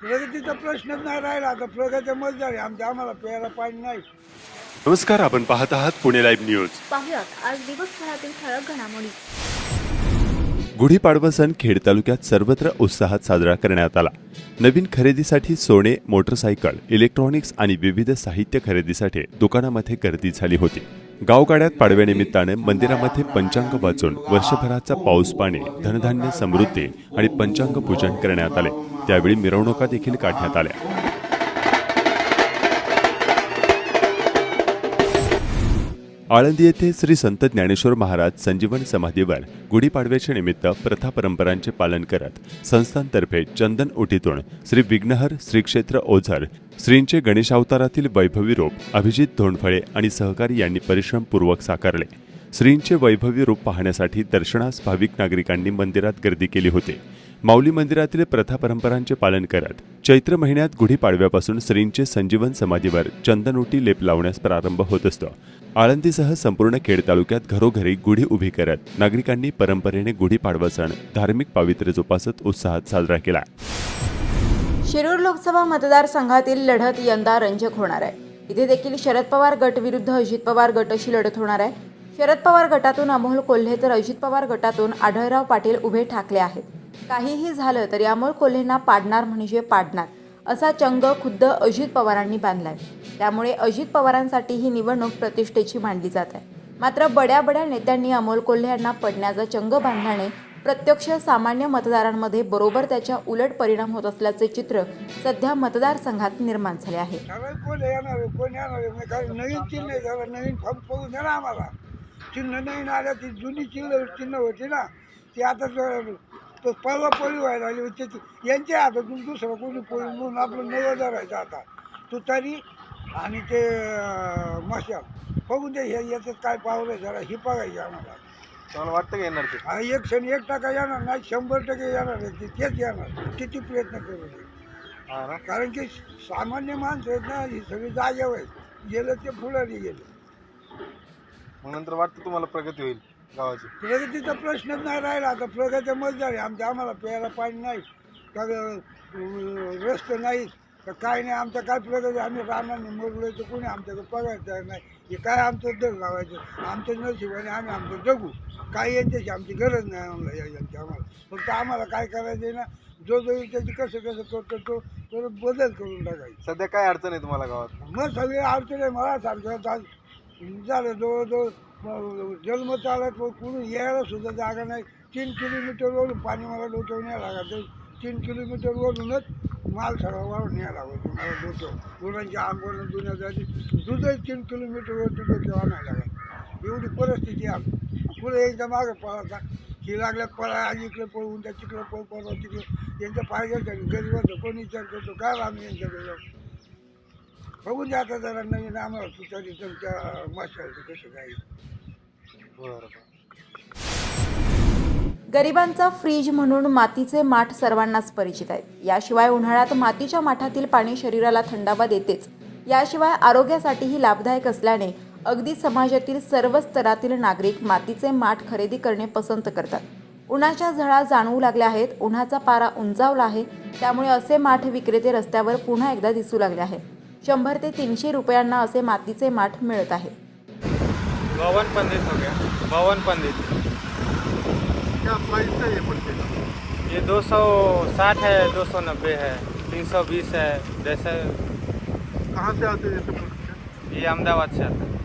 प्रगतीचा प्रश्नच नाही राहिला. आता प्रगती मत झाली आम्हाला प्यायला पाणी नाही. नमस्कार, आपण पाहत आहात पुणे लाईव्ह न्यूज. पाहुयात आज दिवसभरातील ठळक घडामोडी. गुढीपाडवा सण खेड तालुक्यात सर्वत्र उत्साहात साजरा करण्यात आला. नवीन खरेदीसाठी सोने, मोटरसायकल, इलेक्ट्रॉनिक्स आणि विविध साहित्य खरेदीसाठी दुकानामध्ये गर्दी झाली होती. गावगाड्यात पाडव्यानिमित्ताने मंदिरामध्ये पंचांग वाचून वर्षभराचा पाऊस पाणी, धनधान्य, समृद्धी आणि पंचांग पूजन करण्यात आले. त्यावेळी मिरवणुका देखील काढण्यात आल्या. आळंदी येथे श्री संत ज्ञानेश्वर महाराज संजीवन समाधीवर गुढीपाडव्याच्या निमित्त प्रथा परंपरांचे पालन करत संस्थांतर्फे चंदन ओटीतून श्री विघ्नहर, श्री क्षेत्र ओझर, श्रींचे गणेशावतारातील वैभवी रूप अभिजित धोंडफळे आणि सहकारी यांनी परिश्रमपूर्वक साकारले. श्रींचे वैभवी रूप पाहण्यासाठी दर्शनास भाविक नागरिकांनी मंदिरात गर्दी केली होती. माऊली मंदिरातील प्रथा परंपरांचे पालन करत चैत्र महिन्यात गुढीपाडव्यापासून श्रींचे संजीवन समाधीवर चंदनोटी लेप लावण्यास प्रारंभ होत असतो. आळंदीसह संपूर्ण खेड तालुक्यात घरोघरी गुढी उभी करत नागरिकांनी परंपरेने गुढीपाडवा सण धार्मिक पावित्र्य जोपासत उत्साहात साजरा केला. शिरूर लोकसभा मतदारसंघातील लढत यंदा रंजक होणार आहे. इथे देखील शरद पवार गट विरुद्ध अजित पवार गट अशी लढत होणार आहे. शरद पवार गटातून अमोल कोल्हे तर अजित पवार गटातून आढळराव पाटील उभे ठाकले आहेत. काहीही झालं तरी अमोल कोल्हेंना पाडणार म्हणजे पाडणार असा चंग खुद्द अजित पवारांनी बांधलाय. त्यामुळे अजित पवारांसाठी ही निवडणूक प्रतिष्ठेची मानली जात आहे. मात्र बड्या नेत्यांनी अमोल कोल्हे यांना पडण्याचा चंग बांधल्याने प्रत्यक्ष सामान्य मतदारांमध्ये बरोबर त्याच्या उलट परिणाम होत असल्याचे चित्र सध्या मतदारसंघात निर्माण झाले आहे. कोण येणार नवीन चिन्ह झालं, नवीन फॉर्म पाहून द्या ना आम्हाला. चिन्ह नवीन आल्या, ती जुनी चिन्ह होती ना, ती आता तो परवा पोळी व्हायला लागली होती. यांच्या हातातून दुसरं कोणी पोळी म्हणून आपलं नवं धरायचं. आता तुतारी आणि ते मशाल बघून ते याच्यात काय पावलं जरा ही बघायची आम्हाला. मला वाटतं का येणार ते? 1% येणार नाही, 100% येणार आहे. तेच येणार, किती प्रयत्न करू दे. कारण की सामान्य माणसं आहेत ना, ही सगळी जागेवर आहेत. गेलं ते पुढारी गेले. मग नंतर वाटतं तुम्हाला प्रगती होईल गावाची? प्रगतीचा प्रश्नच नाही राहिला. आता प्रगती मत झाली आम्हाला प्यायला पाणी नाही, का रस्ते नाहीत, का काय नाही. आमचं काय प्रगती, आम्ही रानाने मरलोय तर कोणी आमच्याकडे पगायचं नाही. हे काय आमचं दर लावायचं, आमचं नशिबाने आम्ही आमचं जगू. काय यांच्याशी आमची गरज नाही आम्हाला. फक्त आम्हाला काय करायचं आहे ना, जो येईल त्याची कसं करतो तो बदल करून टाकायचं. सध्या काय अडचण आहे तुम्हाला गावात? मग सगळे अडचण आहे. मला सारखं झालं जवळजवळ जन्म चालत कुणी यायला सुद्धा जागा नाही. 3 किलोमीटरवरून पाणी मला डोक्यावर न्यायला लागायचं. 3 किलोमीटरवरूनच माल सगळा वाढून न्यायला लागायचं मला डोक्यावर. गुरांच्या आंबोनं दुनियासाठी दुधही 3 किलोमीटरवरती डोक्यावर आणायला लागायचं. एवढी परिस्थिती आहे. पुढे एकदा मागं पळायचा, ही लागल्यात पळा, इकडे पळवून त्या तिकडे परवा तिकडे. यांच्या पाहिजे गरीबाचं कोणी विचार करतो काय आम्ही यांच्याकडे जाऊ. बघून द्या आता जरा नवीन आम्हाला तुमच्या तुमच्या मशालचं कसं काय. गरिबांचा फ्रीज म्हणून मातीचे माठ सर्वांनाच परिचित आहेत. याशिवाय उन्हाळ्यात मातीच्या माठातील पाणी शरीराला थंडावा देतेच, याशिवाय आरोग्यासाठीही लाभदायक असल्याने अगदी समाजातील सर्व स्तरातील नागरिक मातीचे माठ खरेदी करणे पसंत करतात. उन्हाच्या झळा जाणवू लागल्या आहेत. उन्हाचा पारा उंचावला आहे. त्यामुळे असे माठ विक्रेते रस्त्यावर पुन्हा एकदा दिसू लागले आहेत. 100 ते 300 रुपयांना असे मातीचे माठ मिळत आहे. 52 पंडित हो गया, 52 पंडित. क्या प्राइस है ये पड़ते? ये 260 है, 290 है, 320 है. जैसे कहाँ से आते हैं ये अहमदाबाद से आता है.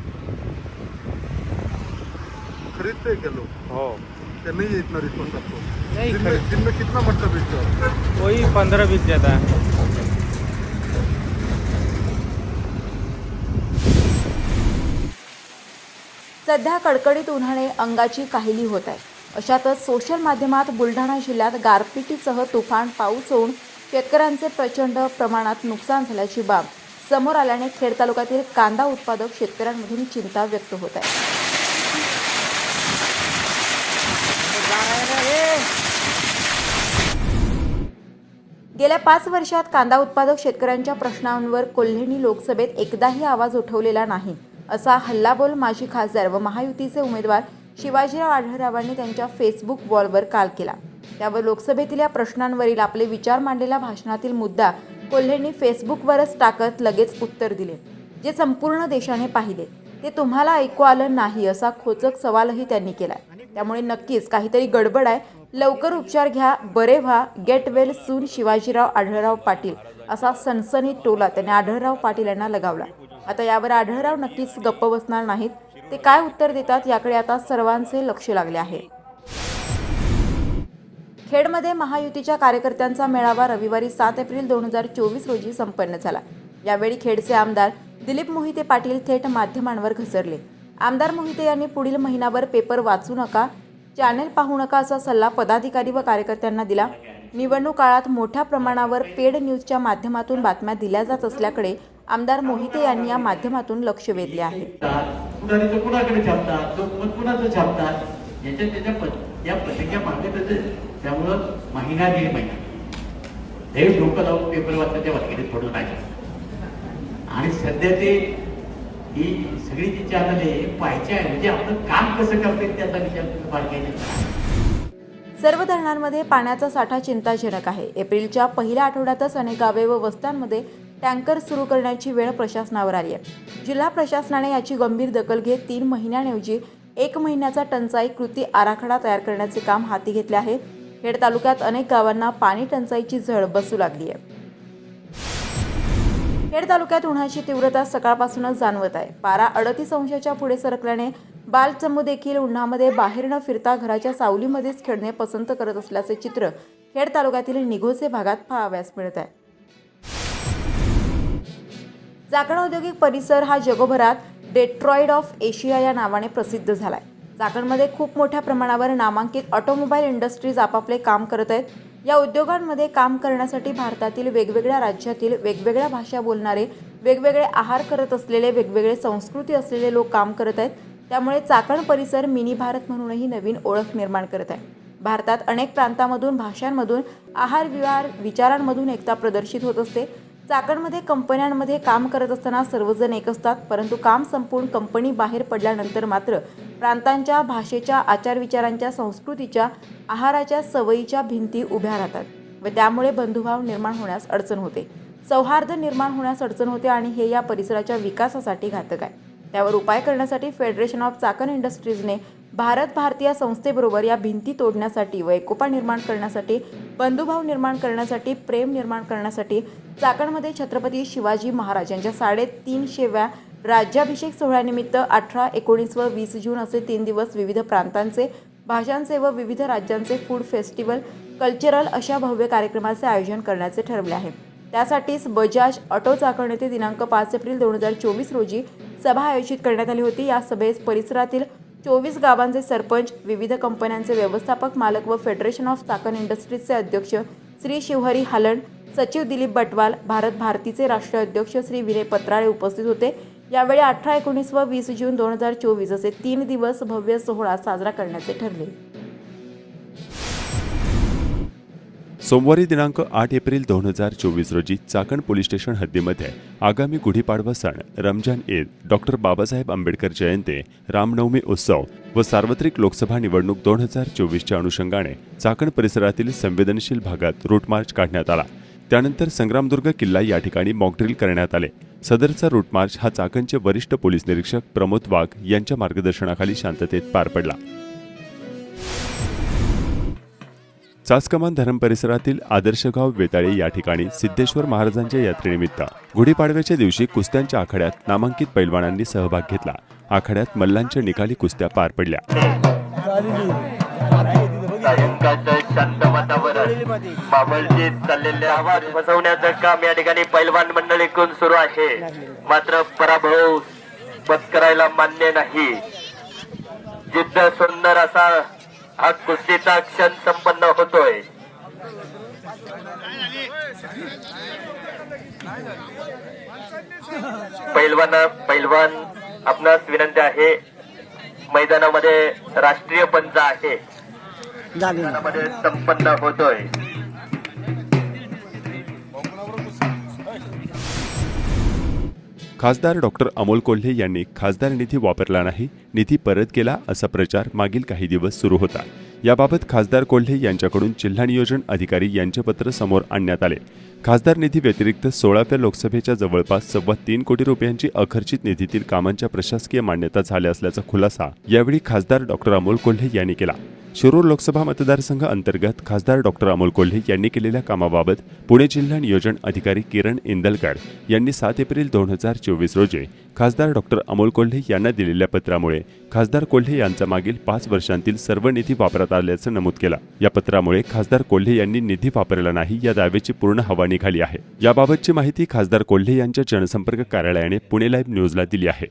खरीदते क्या लोग? हो, क्या नहीं है इतना रिस्पॉन्स आपको? नहीं दिन में कितना मटका बेचते हो? वही 15-20 जाता है. सध्या कडकडीत उन्हाने अंगाची काहिली होत आहे. अशातच सोशल माध्यमात बुलढाणा जिल्ह्यात गारपिटीसह तुफान पाऊस होऊन शेतकऱ्यांचे प्रचंड प्रमाणात नुकसान झाल्याची बाब समोर आल्याने खेड तालुक्यातील कांदा उत्पादक शेतकऱ्यांमधून चिंता व्यक्त होत आहे. गेल्या 5 वर्षात कांदा उत्पादक शेतकऱ्यांच्या प्रश्नांवर कोल्हेंनी लोकसभेत एकदाही आवाज उठवलेला नाही, असा हल्लाबोल माजी खासदार व महायुतीचे उमेदवार शिवाजीराव आढळरावांनी त्यांच्या फेसबुक वॉलवर काल केला. त्यावर लोकसभेतील या प्रश्नांवरील आपले विचार मांडलेल्या भाषणातील मुद्दा कोल्हेंनी फेसबुकवरच टाकत लगेच उत्तर दिले, जे संपूर्ण देशाने पाहिले. ते तुम्हाला ऐकू आलं नाही असा खोचक सवालही त्यांनी केलाय. त्यामुळे नक्कीच काहीतरी गडबड आहे. लवकर उपचार घ्या, बरे व्हा, get well soon Shivajirao Adhalrao Patil असा सनसनी टोला त्यांनी आढळराव पाटील यांना लगावला. आता यावर आढळराव नक्कीच गप्प बसणार नाहीत. ते काय उत्तर देतात याकडे आता सर्वांचे लक्ष लागले आहे. खेडमध्ये महायुतीच्या कार्यकर्त्यांचा मेळावा रविवारी 7 एप्रिल 2024 रोजी संपन्न झाला. यावेळी खेडचे आमदार दिलीप मोहिते पाटील थेट माध्यमांवर घसरले. आमदार मोहिते यांनी पुढील महिनाभर पेपर वाचू नका, चॅनेल पाहू नका असा सल्ला पदाधिकारी व कार्यकर्त्यांना दिला. निवडणूक काळात मोठ्या प्रमाणावर पेड न्यूजच्या माध्यमातून बातम्या दिल्या जात असल्याकडे आमदार मोहिते यांनी या माध्यमातून लक्ष वेधले आहे. कुणाकडे छापतात, कुणाचं छापतात, या पत्रिका मागत त्यामुळं महिना दीड महिना हे डोकं लावून पेपर वाचण्याच्या वाटकीत पडून नाही. आणि सध्या ते ही सगळी जी चॅनल आहे पाहायची आहे, म्हणजे आपलं काम कसं करते त्याचा विचार बाळगायचा. सर्व धरणांमध्ये पाण्याचा साठा चिंताजनक आहे. एप्रिलच्या पहिल्या आठवड्यातच अनेक गावे व वस्त्यांमध्ये टँकर सुरू करण्याची वेळ प्रशासनावर आली आहे. जिल्हा प्रशासनाने याची गंभीर दखल घेत 3 महिन्यांऐवजी 1 महिन्याचा टंचाई कृती आराखडा तयार करण्याचे काम हाती घेतले आहे. खेड तालुक्यात अनेक गावांना पाणी टंचाईची झळ बसू लागली आहे. खेड तालुक्यात उन्हाची तीव्रता सकाळपासूनच जाणवत आहे. पारा 38 अंशाच्या पुढे सरकल्याने बालचमू देखील उन्हामध्ये बाहेर न फिरता घराच्या सावलीमध्येच खेळणे पसंत करत असल्याचे चित्र खेड तालुक्यातील निघोसे भागात पाहावयास मिळत आहे. चाकण औद्योगिक परिसर हा जगभरात डेट्रॉइड ऑफ एशिया या नावाने प्रसिद्ध झालाय. चाकणमध्ये खूप मोठ्या प्रमाणावर नामांकित ऑटोमोबाईल इंडस्ट्रीज आपापले काम करत आहेत. या उद्योगांमध्ये काम करण्यासाठी भारतातील वेगवेगळ्या राज्यातील वेगवेगळ्या भाषा बोलणारे, वेगवेगळे आहार करत असलेले, वेगवेगळे संस्कृती असलेले लोक काम करत आहेत. त्यामुळे चाकण परिसर मिनी भारत म्हणूनही नवीन ओळख निर्माण करत आहे. भारतात अनेक प्रांतांमधून, भाषांमधून, आहार विहार, विचारांमधून एकता प्रदर्शित होत असते. चाकणमध्ये कंपन्यांमध्ये काम करत असताना सर्वजण एक असतात, परंतु काम संपून कंपनी बाहेर पडल्यानंतर मात्र प्रांतांच्या, भाषेच्या, आचारविचारांच्या, संस्कृतीच्या, आहाराच्या सवयीच्या भिंती उभ्या राहतात व त्यामुळे बंधुभाव निर्माण होण्यास अडचण होते, सौहार्द निर्माण होण्यास अडचण होते आणि हे या परिसराच्या विकासासाठी घातक आहे. त्यावर उपाय करण्यासाठी फेडरेशन ऑफ चाकण इंडस्ट्रीजने भारतीय संस्थेबरोबर या भिंती तोडण्यासाठी व एकोपा निर्माण करण्यासाठी, बंधुभाव निर्माण करण्यासाठी, प्रेम निर्माण करण्यासाठी चाकणमध्ये छत्रपती शिवाजी महाराज यांच्या 350व्या राज्याभिषेक सोहळ्यानिमित्त 18, 19 व 20 जून असे 3 दिवस विविध प्रांतांचे, भाषांचे व विविध राज्यांचे फूड फेस्टिवल, कल्चरल अशा भव्य कार्यक्रमाचे आयोजन करण्याचे ठरवले आहे. त्यासाठीच बजाज ऑटो चाकण येथे दिनांक 5 एप्रिल 2024 रोजी सभा आयोजित करण्यात आली होती. या सभेस परिसरातील 24 गावांचे सरपंच, विविध कंपन्यांचे व्यवस्थापक, मालक व फेडरेशन ऑफ चाकण इंडस्ट्रीजचे अध्यक्ष श्री शिवहरी हालंड, सचिव दिलीप बटवाल, भारतीचे राष्ट्रीय अध्यक्ष श्री विनय पत्राळे उपस्थित होते. यावेळी 18, 19 व 20 जून 2024 असे 3 दिवस भव्य सोहळा साजरा करण्याचे ठरले. सोमवारी दिनांक 8 एप्रिल 2024 रोजी चाकण पोलीस स्टेशन हद्दीमध्ये आगामी गुढीपाडवा सण, रमजान ईद, डॉक्टर बाबासाहेब आंबेडकर जयंती, रामनवमी उत्सव व सार्वत्रिक लोकसभा निवडणूक 2024च्या अनुषंगाने चाकण परिसरातील संवेदनशील भागात रूट मार्च काढण्यात आला. त्यानंतर संग्रामदुर्ग किल्ला या ठिकाणी मॉकड्रिल करण्यात आले. सदरचा रूट मार्च हा चाकणचे वरिष्ठ पोलीस निरीक्षक प्रमोद वाघ यांच्या मार्गदर्शनाखाली शांततेत पार पडला. चासकमान धरण परिसरातील आदर्शगाव वेताळे या ठिकाणी सिद्धेश्वर महाराजांच्या यात्रेनिमित्त गुढीपाडव्याच्या दिवशी कुस्त्यांच्या आखाड्यात नामांकित पैलवानांनी सहभाग घेतला. आखाड्यात मल्लांच्या निकाली कुस्त्या पार पडल्या. शांत वातावरण, मावळतीत चाललेले आवाज बसवण्याचं काम या ठिकाणी पैलवान मंडळीकडून सुरू आहे. मात्र पराभव पत्करायला मान्य नाही. जिद्द सुंदर असा हा कुस्तीचा क्षण संपन्न होतोय. पैलवान आपणास विनंती आहे, मैदानामध्ये राष्ट्रीय पंच आहे, मैदानामध्ये संपन्न होतोय. खासदार डॉक्टर अमोल कोल्हे यांनी खासदार निधी वापरला नाही, निधी परत केला असा प्रचार मागील काही दिवस सुरू होता. याबाबत खासदार कोल्हे यांच्याकडून जिल्हा नियोजन अधिकारी यांचे पत्र समोर आणण्यात आले. खासदार निधी व्यतिरिक्त 16व्या लोकसभेच्या जवळपास 3.25 कोटी रुपयांची अखर्चित निधीतील कामांच्या प्रशासकीय मान्यता झाल्या असल्याचा खुलासा यावेळी खासदार डॉक्टर अमोल कोल्हे यांनी केला. शिरूर लोकसभा मतदारसंघ अंतर्गत खासदार डॉक्टर अमोल कोल्हे यांनी केलेल्या कामाबाबत पुणे जिल्हा नियोजन अधिकारी किरण इंदलकर यांनी 7 एप्रिल 2024 रोजी खासदार डॉक्टर अमोल कोल्हे यांना दिलेल्या पत्रामुळे खासदार कोल्हे यांचा मागील 5 वर्षांतील सर्व निधी वापरत आल्याचं नमूद केलं. या पत्रामुळे खासदार कोल्हे यांनी निधी वापरला नाही या दाव्याची पूर्ण हवा निघाली आहे. याबाबतची माहिती खासदार कोल्हे यांच्या जनसंपर्क कार्यालयाने पुणे लाईव्ह न्यूजला दिली आहे.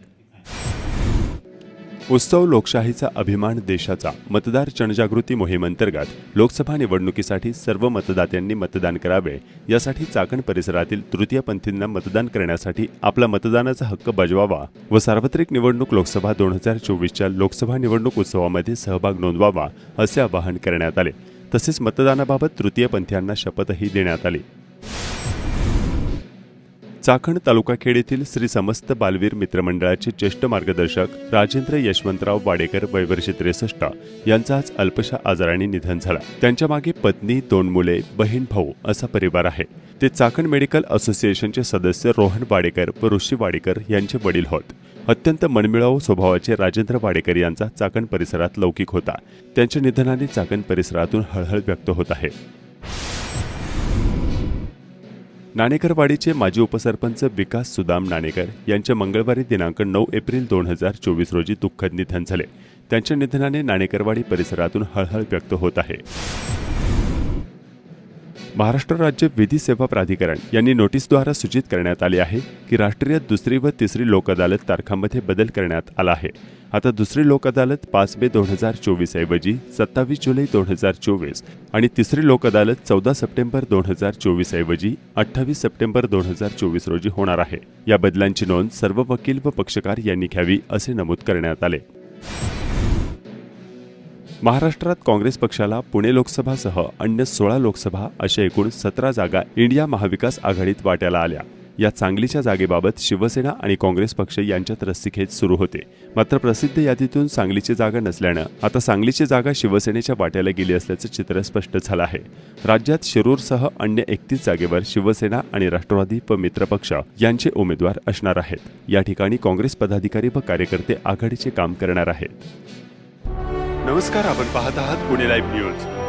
उत्सव लोकशाहीचा अभिमान देशाचा मतदार जनजागृती मोहिमेअंतर्गत लोकसभा निवडणुकीसाठी सर्व मतदात्यांनी मतदान करावे यासाठी चाकण परिसरातील तृतीयपंथींना मतदान करण्यासाठी आपला मतदानाचा हक्क बजवावा व सार्वत्रिक निवडणूक लोकसभा 2024च्या लोकसभा निवडणूक उत्सवामध्ये सहभाग नोंदवावा असे आवाहन करण्यात आले. तसेच मतदानाबाबत तृतीयपंथीयांना शपथही देण्यात आली. चाकण तालुकाखेड येथील श्री समस्त बालवीर मित्रमंडळाचे ज्येष्ठ मार्गदर्शक राजेंद्र यशवंतराव वाडेकर वय वर्ष 63 यांचं आज अल्पशा आजाराने निधन झालं. त्यांच्या मागे पत्नी, 2 मुले, बहीण, भाऊ असा परिवार आहे. ते चाकण मेडिकल असोसिएशनचे सदस्य रोहन वाडेकर व ऋषी वाडेकर यांचे वडील होत. अत्यंत मनमिळावू स्वभावाचे राजेंद्र वाडेकर यांचा चाकण परिसरात लौकिक होता. त्यांच्या निधनाने चाकण परिसरातून हळहळ व्यक्त होत आहे. नाणेकरवाडीचे माजी उपसरपंच विकास सुदाम नाणेकर यांचे मंगळवारी दिनांक 9 एप्रिल 2024 रोजी दुःखद निधन झाले. त्यांच्या निधनाने नाणेकरवाडी परिसरातून हळहळ व्यक्त होत आहे. महाराष्ट्र राज्य विधी सेवा प्राधिकरण यांनी नोटीसद्वारा सूचित करण्यात आले आहे की राष्ट्रीय 2री व 3री लोक अदालत तारखांमध्ये बदल करण्यात आला आहे. आता 2री लोक अदालत 5 मे 2024 ऐवजी 27 जुलै 2024 आणि 3री लोक अदालत 14 सप्टेंबर 2024 ऐवजी 28 सप्टेंबर 2024 रोजी होणार आहे. या बदलांची नोंद सर्व वकील व पक्षकार यांनी घ्यावी असे नमूद करण्यात आले. महाराष्ट्रात काँग्रेस पक्षाला पुणे लोकसभासह अन्य 16 लोकसभा अशा एकूण 17 जागा इंडिया महाविकास आघाडीत वाट्याला आल्या. या चांगलीच्या जागेबाबत शिवसेना आणि काँग्रेस पक्ष यांच्यात रस्सीखेच सुरू होते. मात्र प्रसिद्ध यादीतून सांगलीची जागा नसल्यानं आता सांगलीची जागा शिवसेनेच्या वाट्याला गेली असल्याचं चित्र स्पष्ट झालं आहे. राज्यात शिरूरसह अन्य 31 जागेवर शिवसेना आणि राष्ट्रवादी व मित्रपक्ष यांचे उमेदवार असणार आहेत. या ठिकाणी काँग्रेस पदाधिकारी व कार्यकर्ते आघाडीचे काम करणार आहेत. नमस्कार, आपण पाहत आहात पुणे लाईव्ह न्यूज.